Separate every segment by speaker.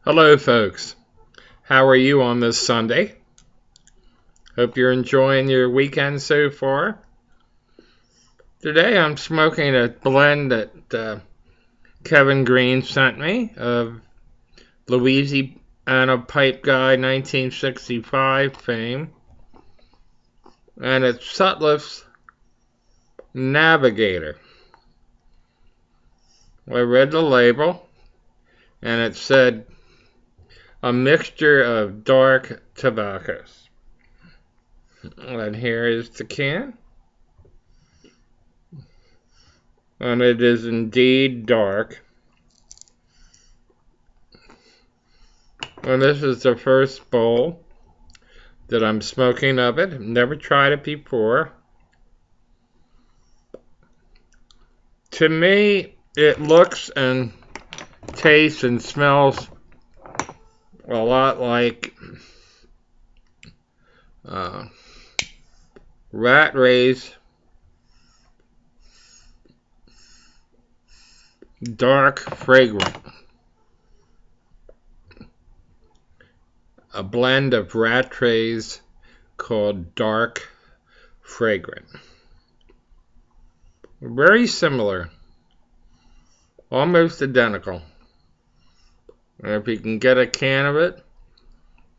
Speaker 1: Hello folks, how are you on this Sunday? Hope you're enjoying your weekend so far. Today I'm smoking a blend that Kevin Green sent me of Louisiana Pipe Guy 1965 fame, and it's Sutlifff Navigator. I read the label and it said a mixture of dark tobaccos. And here is the can. And it is indeed dark. And this is the first bowl that I'm smoking of it. I've never tried it before. To me, it looks and tastes and smells a lot like rat race dark fragrant. A blend of rat trays called dark fragrant. Very similar, almost identical. And if you can get a can of it,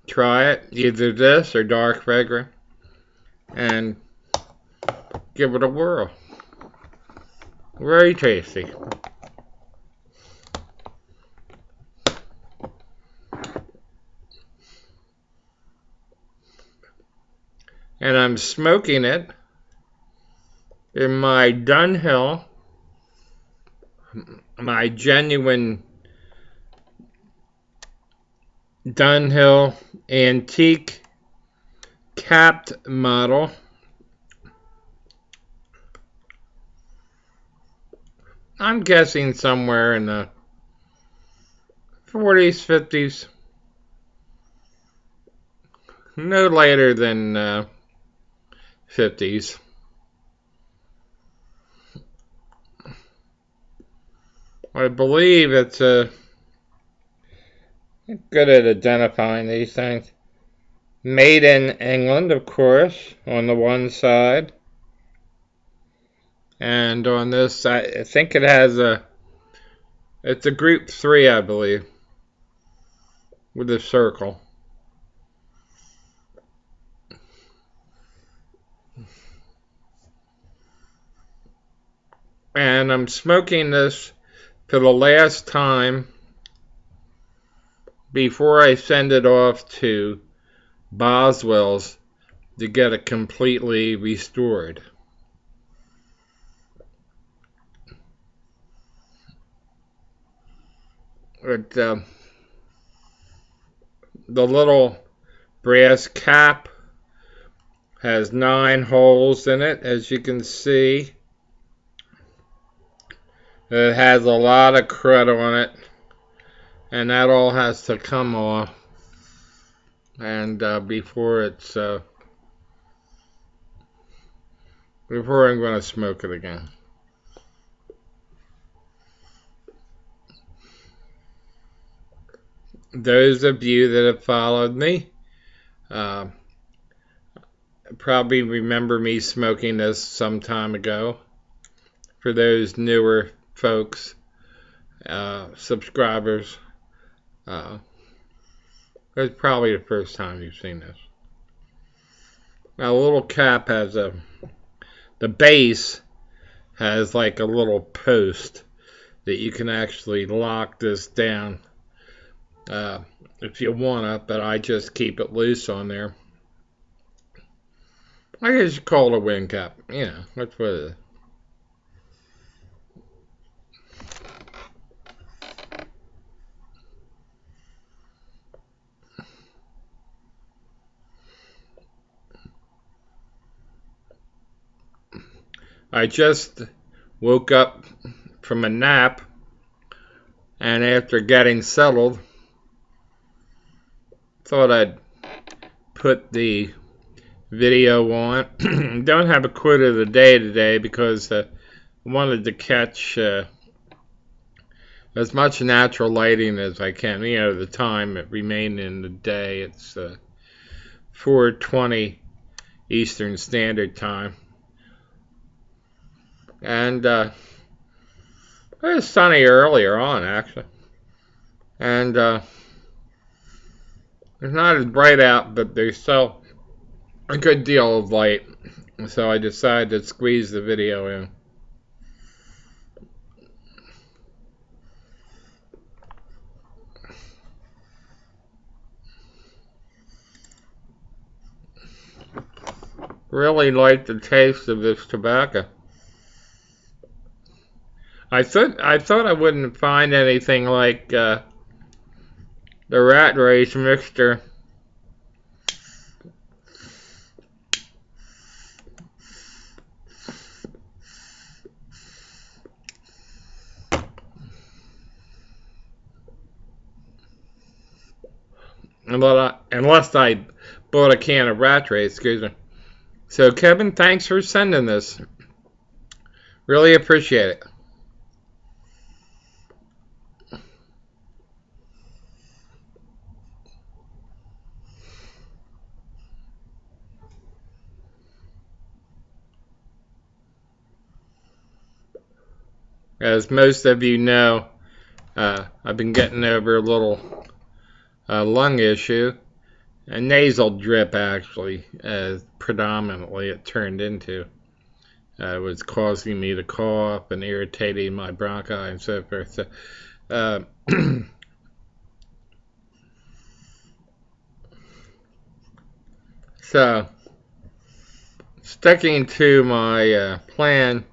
Speaker 1: try it, either this or dark fragrant, and give it a whirl. Very tasty. And I'm smoking it in my Dunhill, my genuine Dunhill antique capped model. I'm guessing somewhere in the 40s, 50s. No later than 50s. I believe it's good at identifying these things. Made in England, of course, on the one side. And on this, I think it has it's a group 3, I believe, with a circle. And I'm smoking this for the last time before I send it off to Boswells to get it completely restored. The little brass cap has 9 holes in it, as you can see. It has a lot of crud on it, and that all has to come off. And before I'm going to smoke it again. Those of you that have followed me probably remember me smoking this some time ago. For those newer folks, subscribers, it's probably the first time you've seen this. Now, the little cap has the base has like a little post that you can actually lock this down if you want it, but I just keep it loose on there. I guess you call it a wind cap. You know, that's what it is. I just woke up from a nap, and after getting settled, thought I'd put the video on. Don't have a quote of the day today because I wanted to catch as much natural lighting as I can. You know, the time it remained in the day. It's 4:20 Eastern Standard Time. And it was sunny earlier on, actually. And it's not as bright out, but there's still a good deal of light. So I decided to squeeze the video in. Really like the taste of this tobacco. I thought I wouldn't find anything like the Rat Race mixture. Unless I bought a can of Rat Race, excuse me. So Kevin, thanks for sending this. Really appreciate it. As most of you know, I've been getting over a little lung issue. A nasal drip, actually, predominantly it turned into. It was causing me to cough and irritating my bronchi and so forth. So, so sticking to my plan,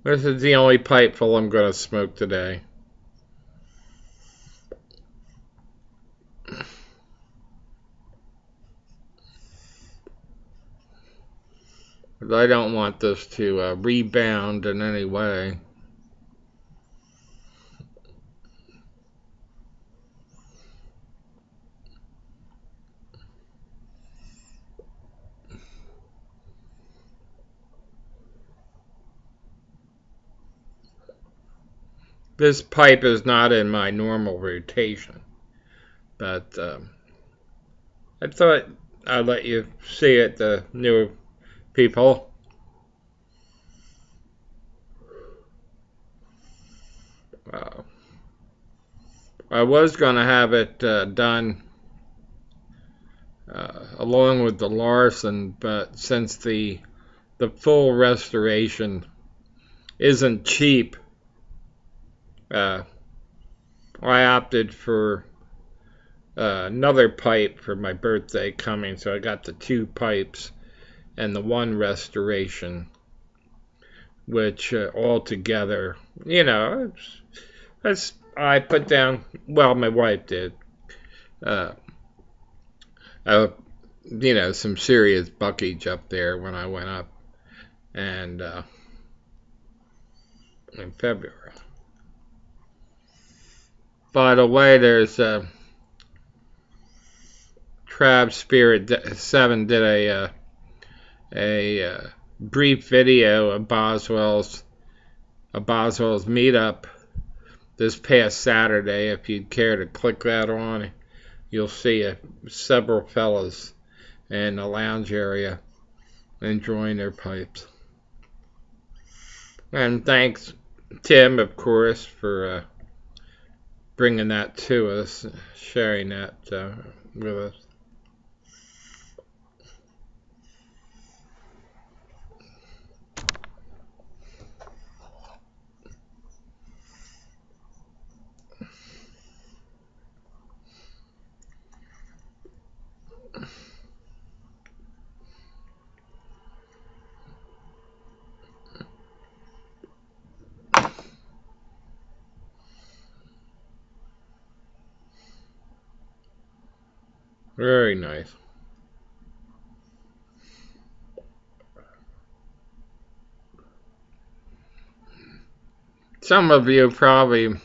Speaker 1: this is the only pipeful I'm going to smoke today. I don't want this to rebound in any way. This pipe is not in my normal rotation, but I thought I'd let you see it, the newer people. I was going to have it done along with the Larson, but since the full restoration isn't cheap, I opted for another pipe for my birthday coming, so I got the 2 pipes and the 1 restoration, which altogether, you know, I put down, well, my wife did, you know, some serious buckage up there when I went up, and in February. By the way, there's Trav Spirit 7 did a brief video of Boswells Meetup this past Saturday. If you'd care to click that on, you'll see several fellas in the lounge area enjoying their pipes. And thanks, Tim, of course, for bringing that to us, sharing that with us. Very nice. Some of you probably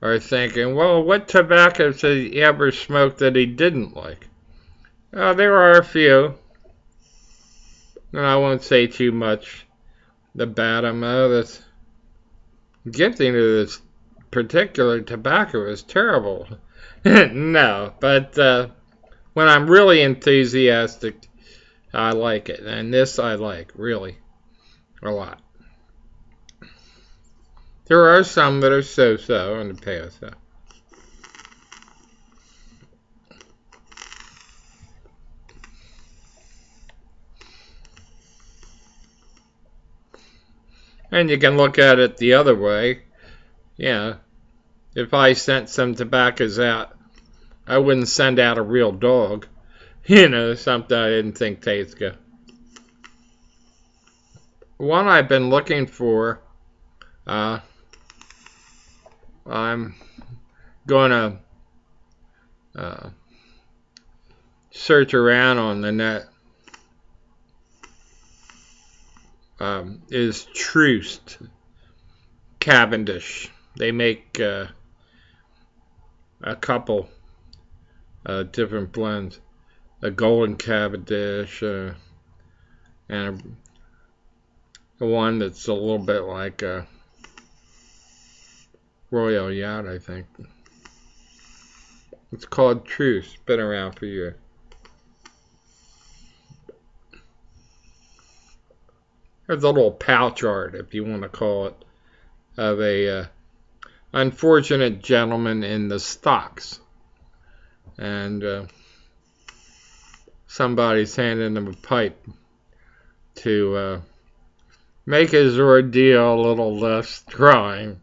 Speaker 1: are thinking, well, what tobaccos did he ever smoke that he didn't like? There are a few. And I won't say too much about them. The good thing to this particular tobacco is terrible. No, but when I'm really enthusiastic, I like it. And this I like, really, a lot. There are some that are so-so in the past, though. And you can look at it the other way. Yeah, if I sent some tobaccos out, I wouldn't send out a real dog. Something I didn't think tastes good. One I've been looking for, I'm going to search around on the net, is Troost Cavendish. They make a couple different blends. A golden Cavendish and one that's a little bit like a Royal Yacht, I think. It's called Truce. Been around for years. There's a little pouch art, if you want to call it, of a unfortunate gentleman in the stocks. And somebody's handing him a pipe to make his ordeal a little less trying.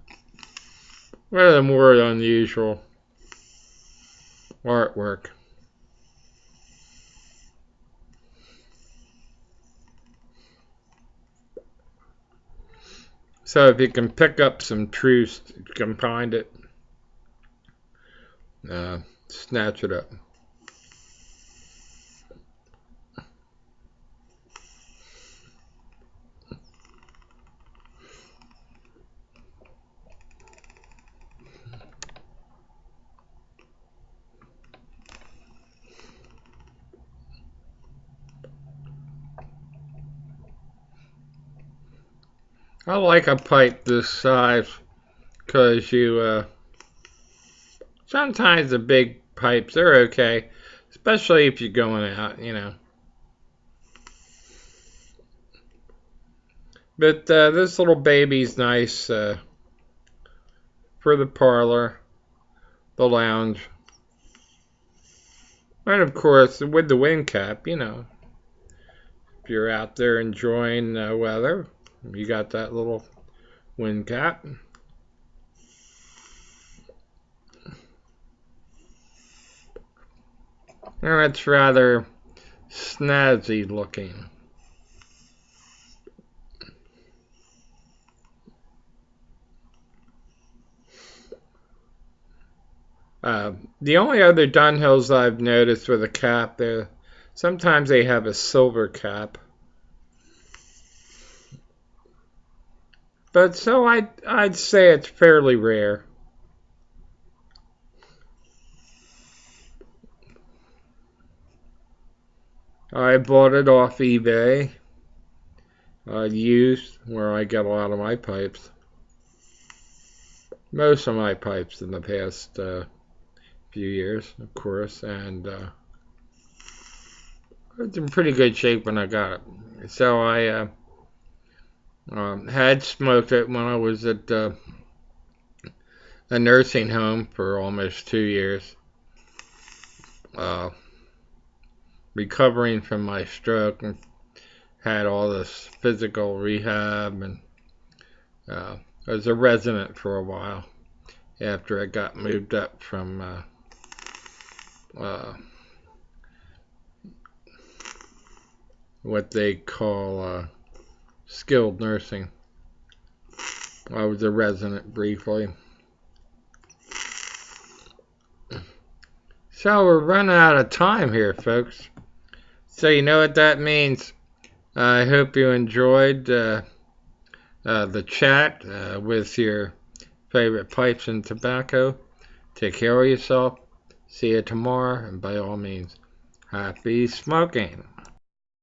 Speaker 1: One of the more unusual artwork. So if you can pick up some Truce, you can find it, snatch it up. I like a pipe this size because sometimes the big pipes, they're okay, especially if you're going out, But this little baby's nice for the parlor, the lounge, and of course with the wind cap, if you're out there enjoying weather, you got that little wind cap. And it's rather snazzy looking. The only other Dunhills I've noticed with a cap, sometimes they have a silver cap. But so I'd say it's fairly rare. I bought it off eBay, used, where I get a lot of my pipes. Most of my pipes in the past few years, of course, and it's in pretty good shape when I got it. So I had smoked it when I was at a nursing home for almost 2 years, recovering from my stroke, and had all this physical rehab, and I was a resident for a while after I got moved up from what they call skilled nursing. I was a resident briefly. So we're running out of time here, folks. So you know what that means. I hope you enjoyed the chat with your favorite pipes and tobacco. Take care of yourself. See you tomorrow, and by all means, happy smoking.